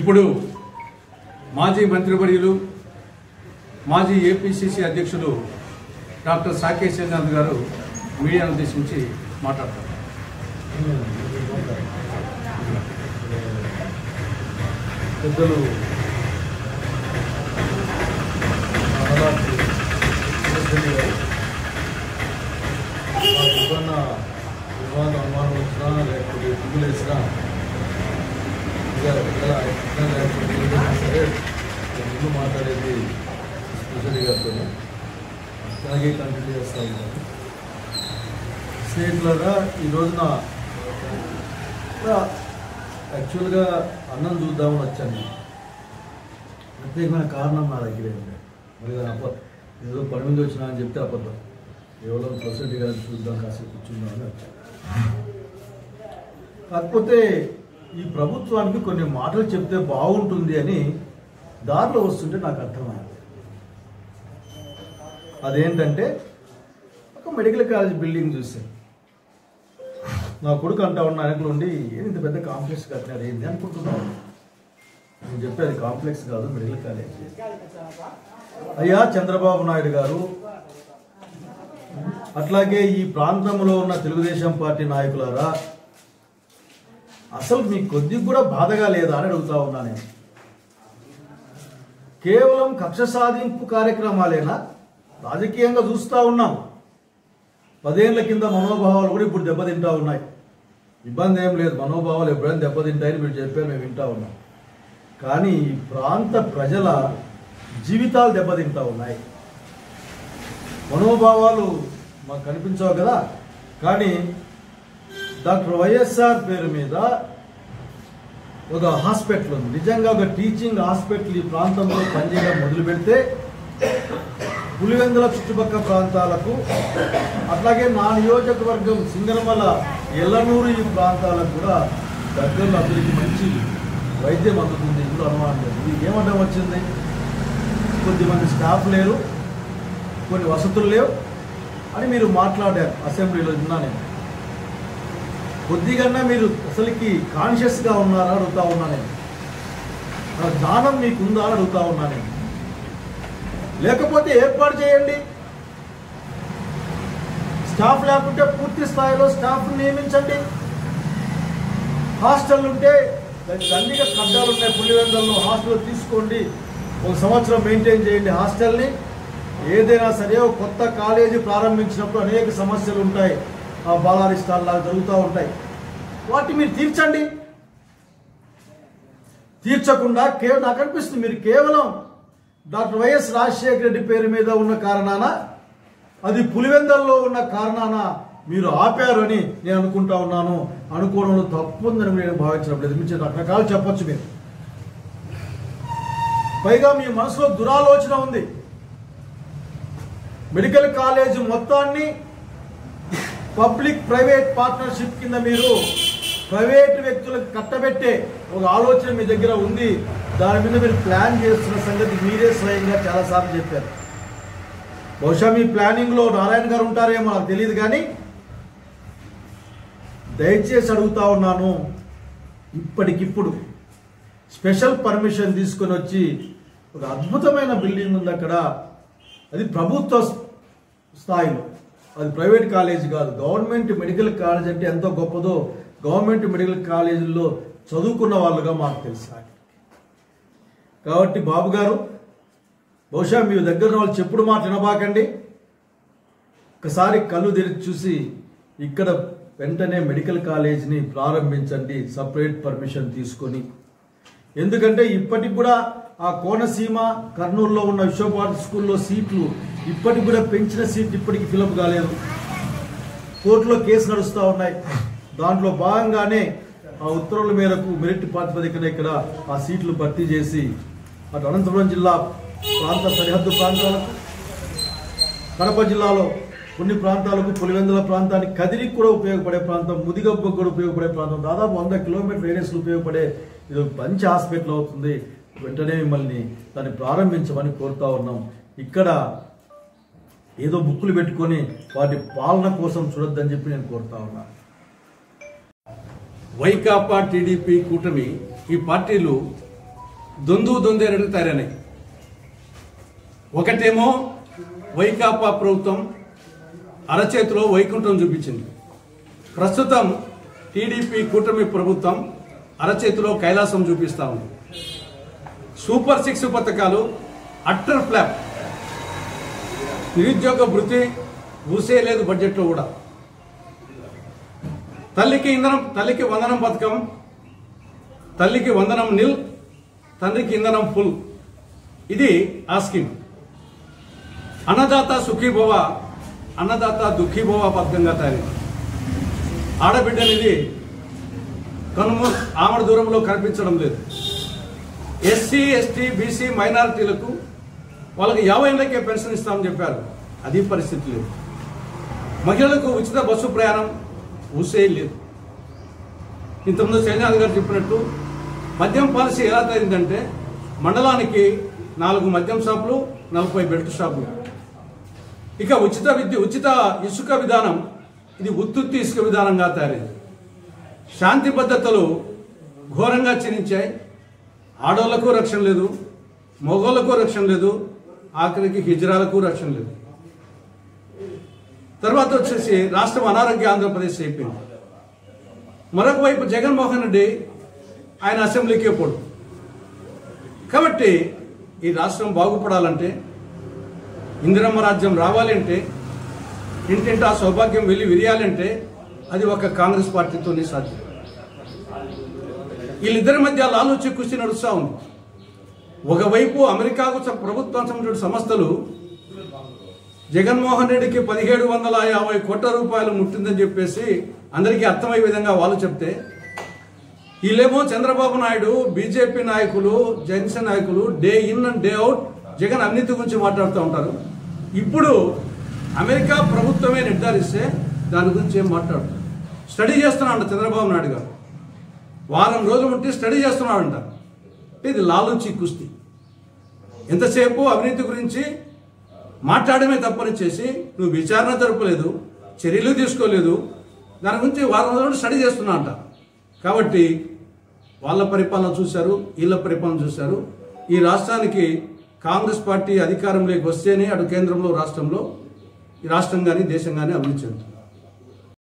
ఇప్పుడు మాజీ మంత్రివర్యులు మాజీ ఏపీసీసీ అధ్యక్షులు డాక్టర్ సాకేత్ చంద్ర గారు మీడియాను ఉద్దేశించి మాట్లాడతారు. పెద్దలు ఏమన్నా వివాదం అనుమానం వచ్చినా లేకపోతే పువ్వులు వేసినా సరే ముందు మాట్లాడేది స్పెషల్ గారితో అలాగే కంటిన్యూ చేస్తూ ఉంటాను. స్నేహితులారా, ఈ రోజున యాక్చువల్గా అన్నం చూద్దామని వచ్చాను. ప్రత్యేకమైన కారణం నా దగ్గరే ఉంది. మరి ఏదో పని మీద వచ్చినా అని చెప్తే అబద్ధం. కేవలం సొసైటీ గారిని చూద్దాం, కాసేపు కూర్చుందామని వచ్చాను. కాకపోతే ఈ ప్రభుత్వానికి కొన్ని మాటలు చెప్తే బాగుంటుంది అని దారిలో వస్తుంటే నాకు అర్థమైంది. అదేంటంటే, ఒక మెడికల్ కాలేజ్ బిల్డింగ్ చూశాను. నా కొడుకు అంటా ఉన్న వెనకలు ఉండి ఇంత పెద్ద కాంప్లెక్స్ కట్టినారు ఏంటి అనుకుంటున్నాను. నేను చెప్పేది కాంప్లెక్స్ కాదు, మెడికల్ కాలేజ్. అయ్యా చంద్రబాబు నాయుడు గారు, అట్లాగే ఈ ప్రాంతంలో ఉన్న తెలుగుదేశం పార్టీ నాయకులారా, అసలు మీకు కొద్దిగా కూడా బాధగా లేదా అని అడుగుతా ఉన్నా. నేను కేవలం కక్ష సాధింపు కార్యక్రమాలేనా? రాజకీయంగా చూస్తూ ఉన్నాం. 10 ఏళ్ల కింద మనోభావాలు కూడా ఇప్పుడు దెబ్బతింటా ఉన్నాయి. ఇబ్బంది ఏం లేదు, మనోభావాలు ఎప్పుడైనా దెబ్బతింటాయని మీరు చెప్పారు, మేము వింటా ఉన్నాం. కానీ ఈ ప్రాంత ప్రజల జీవితాలు దెబ్బతింటా ఉన్నాయి. మనోభావాలు మాకు కనిపించవు కదా. కానీ డాక్టర్ వైఎస్ఆర్ పేరు మీద ఒక హాస్పిటల్ ఉంది. నిజంగా ఒక టీచింగ్ హాస్పిటల్ ఈ ప్రాంతంలో పనిచేయడం మొదలు పెడితే పులివెందుల చుట్టుపక్కల ప్రాంతాలకు, అట్లాగే నా నియోజకవర్గం సింగనమల, ఎల్లనూరు ఈ ప్రాంతాలకు కూడా దగ్గరలో అందరికీ మంచి వైద్యం అందుతుంది. ఇప్పుడు అనుమానం లేదు. ఇది ఏమడ్డం వచ్చింది? కొద్దిమంది స్టాఫ్ లేరు, కొన్ని వసతులు లేవు అని మీరు మాట్లాడారు అసెంబ్లీలో. విన్నా నేను. కొద్దిగా మీరు అసలుకి కాన్షియస్గా ఉన్నారా అడుగుతా ఉన్నా నేను. జ్ఞానం మీకుందా అని అడుగుతా ఉన్నా నేను. లేకపోతే ఏర్పాటు చేయండి. స్టాఫ్ లేకుంటే పూర్తి స్థాయిలో స్టాఫ్ నియమించండి. హాస్టల్ ఉంటే దానికి అన్నిగా కడ్డాలు ఉన్నాయి. పులివెందులలో హాస్టల్ తీసుకోండి, 1 సంవత్సరం మెయింటైన్ చేయండి హాస్టల్ని. ఏదైనా సరే కొత్త కాలేజీ ప్రారంభించినప్పుడు అనేక సమస్యలు ఉంటాయి, బాలారిష్టాలు లాగా జరుగుతూ ఉంటాయి. వాటిని మీరు తీర్చండి. తీర్చకుండా నాకు అనిపిస్తుంది మీరు కేవలం డాక్టర్ వైఎస్ రాజశేఖర రెడ్డి పేరు మీద ఉన్న కారణాన, అది పులివెందులలో ఉన్న కారణాన మీరు ఆపారు అని నేను అనుకుంటా ఉన్నాను. అనుకోవడంలో తప్పు ఉందని నేను భావించడం మీరు రకరకాలు చెప్పొచ్చు. మీరు పైగా మీ మనసులో దురాలోచన ఉంది. మెడికల్ కాలేజ్ మొత్తాన్ని పబ్లిక్ ప్రైవేట్ పార్ట్నర్షిప్ కింద మీరు ప్రైవేట్ వ్యక్తులకు కట్టబెట్టే ఒక ఆలోచన మీ దగ్గర ఉంది. దాని మీద మీరు ప్లాన్ చేస్తున్న సంగతి మీరే స్వయంగా చాలాసార్లు చెప్పారు. బహుశా మీ ప్లానింగ్లో నారాయణ గారు ఉంటారేమో నాకు తెలియదు. కానీ దయచేసి అడుగుతా ఉన్నాను, ఇప్పటికిప్పుడు స్పెషల్ పర్మిషన్ తీసుకొని వచ్చి ఒక అద్భుతమైన బిల్డింగ్ ఉంది అక్కడ. అది ప్రభుత్వ స్థాయిలో, అది ప్రైవేట్ కాలేజీ కాదు. గవర్నమెంట్ మెడికల్ కాలేజ్ అంటే ఎంతో గొప్పదో గవర్నమెంట్ మెడికల్ కాలేజీల్లో చదువుకున్న వాళ్ళుగా మాకు తెలుసు. కాబట్టి బాబు గారు, బహుశా మీ దగ్గర వాళ్ళు చెప్పుడు మాట వినబాకండి. ఒకసారి కళ్ళు తెరిచి చూసి ఇక్కడ వెంటనే మెడికల్ కాలేజీని ప్రారంభించండి, సపరేట్ పర్మిషన్ తీసుకొని. ఎందుకంటే ఇప్పటికి కూడా ఆ కోనసీమ, కర్నూలులో ఉన్న విశ్వభారతి స్కూల్లో సీట్లు ఇప్పటికి కూడా పెంచిన సీట్లు ఇప్పటికి ఫిలప్ కాలేదు. కోర్టులో కేసు నడుస్తూ ఉన్నాయి. దాంట్లో భాగంగానే ఆ ఉత్తర్వుల మేరకు మెరిట్ ప్రాతిపదికన ఇక్కడ ఆ సీట్లు భర్తీ చేసి అటు అనంతపురం జిల్లా ప్రాంత సరిహద్దు ప్రాంతాలకు, కడప జిల్లాలో కొన్ని ప్రాంతాలకు, పులివెందుల ప్రాంతానికి, కదిరికి కూడా ఉపయోగపడే ప్రాంతం, ముదిగబ్బకు కూడా ఉపయోగపడే ప్రాంతం, దాదాపు 100 కిలోమీటర్ రేడియస్లో ఉపయోగపడే ఇది మంచి హాస్పిటల్ అవుతుంది. వెంటనే మిమ్మల్ని దాన్ని ప్రారంభించమని కోరుతా ఉన్నాం. ఇక్కడ ఏదో బుక్కులు పెట్టుకొని వాటి పాలన కోసం చూడొద్దని చెప్పి నేను కోరుతా ఉన్నా. వైకాపా, టీడీపీ కూటమి ఈ పార్టీలు దొందేరడుగు తయారైనాయి. ఒకటేమో వైకాపా ప్రభుత్వం అరచేతిలో వైకుంఠం చూపించింది. ప్రస్తుతం టీడీపీ కూటమి ప్రభుత్వం అరచేతిలో కైలాసం చూపిస్తా ఉంది. సూపర్ 6 పథకాలు అట్టర్ ఫ్లాప్. నిరుద్యోగ భృతి ఊసే లేదు బడ్జెట్లో కూడా. తల్లికి వందనం పథకం, తల్లికి వందనం నిల్, తండ్రికి ఇంధనం ఫుల్. ఇది ఆ స్కీమ్. అన్నదాత సుఖీభవ, అన్నదాత దుఃఖీభవ పథకంగా తయారైంది. ఆడబిడ్డనిది ఆమడ దూరంలో కనిపించడం లేదు. ఎస్సీ ఎస్టీ బీసీ మైనారిటీలకు వాళ్ళకి 50 ఏళ్ళకే పెన్షన్ ఇస్తామని చెప్పారు. అది పరిస్థితి లేదు. మహిళలకు ఉచిత బస్సు ప్రయాణం ఊసే లేదు. ఇంతకుముందు శైలజానాథ్ గారు చెప్పినట్టు మద్యం పాలసీ ఎలా తయారైందంటే మండలానికి 4 మద్యం షాపులు, 40 బెల్ట్ షాపులు. ఇక ఉచిత ఇసుక విధానం ఇది ఉత్తుత్తి ఇసుక విధానంగా తయారైంది. శాంతి భద్రతలు ఘోరంగా క్షీణించాయి. ఆడోళ్లకు రక్షణ లేదు, మగోళ్లకు రక్షణ లేదు, ఆఖరికి హిజ్రాలకు రక్షణ లేదు. తర్వాత వచ్చేసి రాష్ట్రం అనారోగ్య ఆంధ్రప్రదేశ్ అయిపోయింది. మరొక వైపు జగన్మోహన్ రెడ్డి ఆయన అసెంబ్లీకే పోడు. కాబట్టి ఈ రాష్ట్రం బాగుపడాలంటే, ఇందిరమ్మ రాజ్యం రావాలంటే, ఇంటింటా సౌభాగ్యం వెళ్ళి విరియాలంటే అది ఒక కాంగ్రెస్ పార్టీతోనే సాధ్యం. వీళ్ళిద్దరి మధ్య లాలూచి కుస్తీ నడుస్తూ ఉంది. ఒకవైపు అమెరికాకు ప్రభుత్వం సంబంధించిన సంస్థలు జగన్మోహన్ రెడ్డికి 1750 కోట్ల రూపాయలు ముట్టిందని చెప్పేసి అందరికీ అర్థమయ్యే విధంగా వాళ్ళు చెప్తే, వీళ్ళేమో చంద్రబాబు నాయుడు, బీజేపీ నాయకులు, జనసేన నాయకులు day in and day out Jagan అవినీతి గురించి మాట్లాడుతూ ఉంటారు. ఇప్పుడు అమెరికా ప్రభుత్వమే నిర్ధారిస్తే దాని గురించి ఏం మాట్లాడుతారు? స్టడీ చేస్తున్నాడంట చంద్రబాబు నాయుడు గారు. వారం రోజులు ఉంటే స్టడీ చేస్తున్నాడంట. ఇది లాలూచి కుస్తీ. ఎంతసేపు అవినీతి గురించి మాట్లాడమే తప్పని చేసి నువ్వు విచారణ జరపలేదు, చర్యలు తీసుకోలేదు, దాని గురించి వారం రోజులు స్టడీ చేస్తున్నా అంట. కాబట్టి వాళ్ళ పరిపాలన చూశారు, వీళ్ళ పరిపాలన చూశారు. ఈ రాష్ట్రానికి కాంగ్రెస్ పార్టీ అధికారంలోకి వస్తేనే అటు కేంద్రంలో రాష్ట్రంలో ఈ రాష్ట్రం కానీ దేశం కానీ అభివృద్ధి చెందుతుంది.